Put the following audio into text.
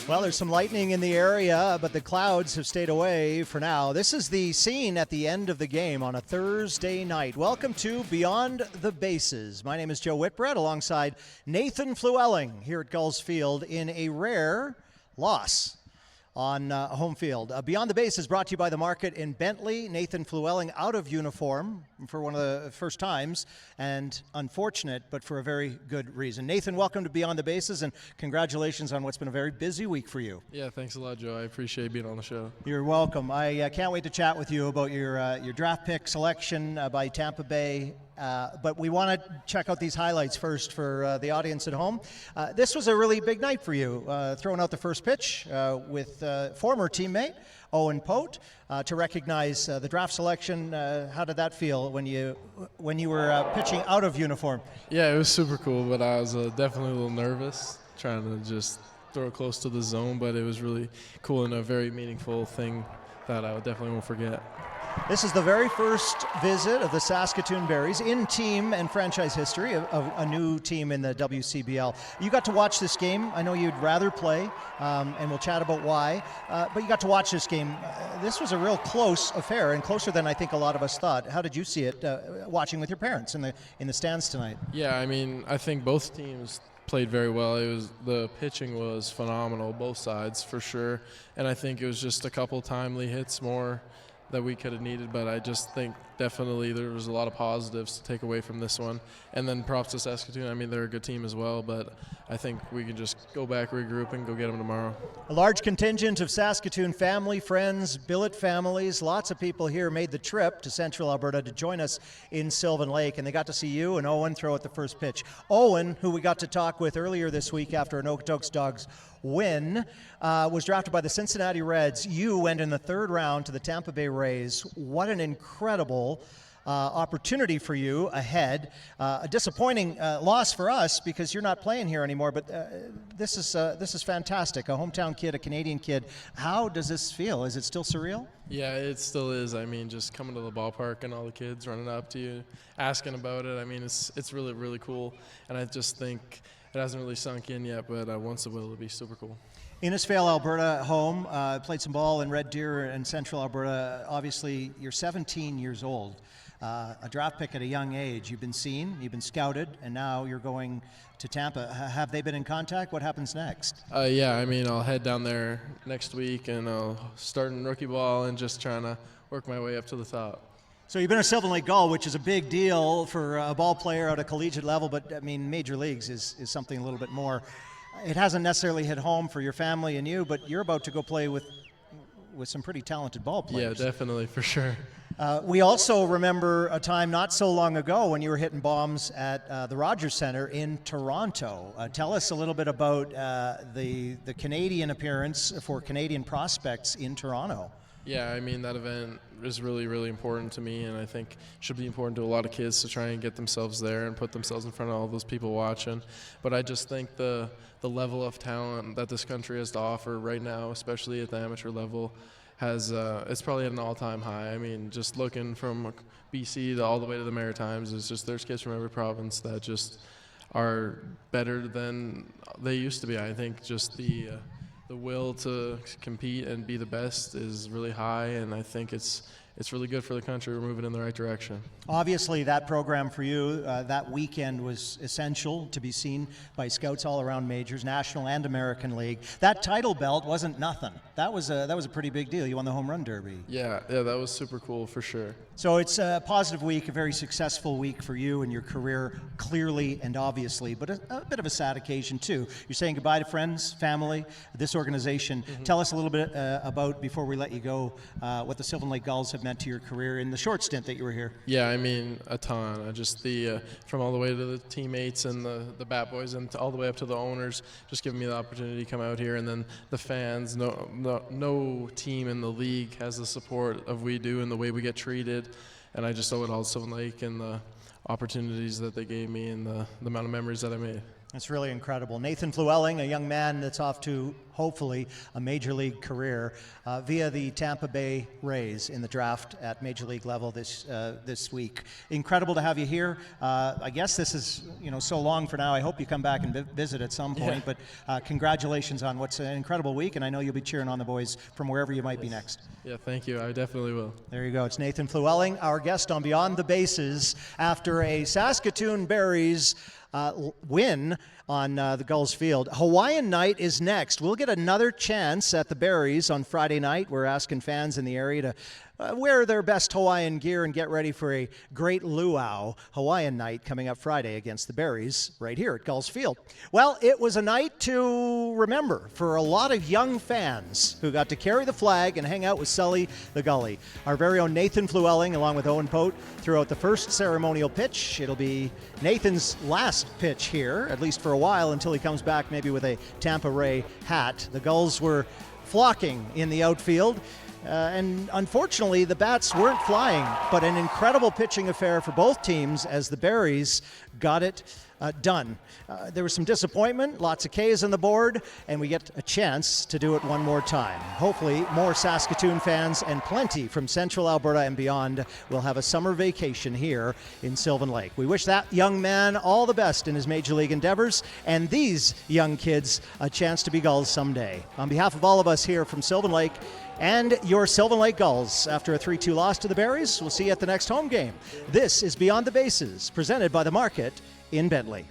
Well, there's some lightning in the area, but the clouds have stayed away for now. This is the scene at the end of the game on a Thursday night. Welcome to Beyond the Bases. My name is Joe Whitbread alongside Nathan Flewelling here at Gulls Field in a rare loss on home field. Beyond the Base is brought to you by the Market in Bentley. Nathan Flewelling out of uniform for one of the first times, and unfortunate, but for a very good reason. Nathan, welcome to Beyond the Bases, and congratulations on what's been a very busy week for you. Yeah, thanks a lot, Joe. I appreciate being on the show. You're welcome. I can't wait to chat with you about your draft pick selection by Tampa Bay. But we want to check out these highlights first for the audience at home. This was a really big night for you, throwing out the first pitch with former teammate Owen Pote to recognize the draft selection. How did that feel when you were pitching out of uniform? Yeah, it was super cool, but I was definitely a little nervous trying to just throw it close to the zone, but it was really cool and a very meaningful thing that I definitely won't forget. This is the very first visit of the Saskatoon Berries in team and franchise history of a new team in the WCBL. You got to watch this game. I know you'd rather play, and we'll chat about why, but you got to watch this game. This was a real close affair, and closer than I think a lot of us thought. How did you see it watching with your parents in the stands tonight? Yeah, I mean, I think both teams played very well. The pitching was phenomenal, both sides for sure, and I think it was just a couple timely hits more that we could have needed, but I just think definitely there was a lot of positives to take away from this one. And then props to Saskatoon. I mean, they're a good team as well, but I think we can just go back, regroup, and go get them tomorrow. A large contingent of Saskatoon family, friends, billet families, lots of people here made the trip to Central Alberta to join us in Sylvan Lake, and they got to see you and Owen throw at the first pitch. Owen, who we got to talk with earlier this week after an Okotoks Dogs win, was drafted by the Cincinnati Reds. You went in the third round to the Tampa Bay Rays. What an incredible opportunity for you ahead. A disappointing loss for us because you're not playing here anymore, but this is fantastic. A hometown kid, a Canadian kid. How does this feel? Is it still surreal? Yeah, it still is. I mean, just coming to the ballpark and all the kids running up to you, asking about it. I mean, it's really, really cool, and I just think it hasn't really sunk in yet, but once it will, it'll be super cool. Innisfail, Alberta, home. Played some ball in Red Deer and Central Alberta. Obviously, you're 17 years old. A draft pick at a young age. You've been seen, you've been scouted, and now you're going to Tampa. Have they been in contact? What happens next? Yeah, I mean, I'll head down there next week, and I'll start in rookie ball and just trying to work my way up to the top. So you've been a Sylvan Lake Gull, which is a big deal for a ball player at a collegiate level, but I mean, major leagues is something a little bit more. It hasn't necessarily hit home for your family and you, but you're about to go play with some pretty talented ball players. Yeah, definitely, for sure. We also remember a time not so long ago when you were hitting bombs at the Rogers Centre in Toronto. Tell us a little bit about the Canadian appearance for Canadian prospects in Toronto. Yeah, I mean, that event is really, really important to me, and I think should be important to a lot of kids to try and get themselves there and put themselves in front of all those people watching. But I just think the level of talent that this country has to offer right now, especially at the amateur level, it's probably at an all-time high. I mean, just looking from BC to all the way to the Maritimes, there's kids from every province that just are better than they used to be. I think just the will to compete and be the best is really high, and I think it's really good for the country. We're moving in the right direction. Obviously, that program for you, that weekend was essential to be seen by scouts all around majors, National and American League. That title belt wasn't nothing. That was a pretty big deal. You won the home run derby. Yeah, that was super cool for sure. So it's a positive week, a very successful week for you and your career, clearly and obviously, but a bit of a sad occasion too. You're saying goodbye to friends, family, this organization. Mm-hmm. Tell us a little bit about, before we let you go, what the Sylvan Lake Gulls have meant to your career in the short stint that you were here. Yeah, I mean, a ton. Just from all the way to the teammates and the bat boys and all the way up to the owners, just giving me the opportunity to come out here, and then the fans. No team in the league has the support of we do and the way we get treated, and I just owe it all to Sylvan Lake and the opportunities that they gave me and the amount of memories that I made. That's really incredible. Nathan Flewelling, a young man that's off to hopefully, a Major League career via the Tampa Bay Rays in the draft at Major League level this week. Incredible to have you here. I guess this is, so long for now. I hope you come back and visit at some point, but congratulations on what's an incredible week, and I know you'll be cheering on the boys from wherever you might be next. Yeah, thank you. I definitely will. There you go. It's Nathan Flewelling, our guest on Beyond the Bases, after a Saskatoon Berries win on the Gulls Field. Hawaiian Night is next. We'll get another chance at the Berries on Friday night. We're asking fans in the area to wear their best Hawaiian gear and get ready for a great luau. Hawaiian Night coming up Friday against the Berries right here at Gulls Field. Well, it was a night to remember for a lot of young fans who got to carry the flag and hang out with Sully the Gully. Our very own Nathan Flewelling, along with Owen Pote, threw out the first ceremonial pitch. It'll be Nathan's last pitch here, at least for a while, until he comes back maybe with a Tampa Ray hat. The Gulls were flocking in the outfield. And unfortunately, the bats weren't flying, but an incredible pitching affair for both teams as the Berries got it done. There was some disappointment, lots of Ks on the board, and we get a chance to do it one more time. Hopefully, more Saskatoon fans and plenty from Central Alberta and beyond will have a summer vacation here in Sylvan Lake. We wish that young man all the best in his Major League endeavors, and these young kids a chance to be Gulls someday. On behalf of all of us here from Sylvan Lake, and your Sylvan Lake Gulls, after a 3-2 loss to the Berries, we'll see you at the next home game. This is Beyond the Bases, presented by The Market in Bentley.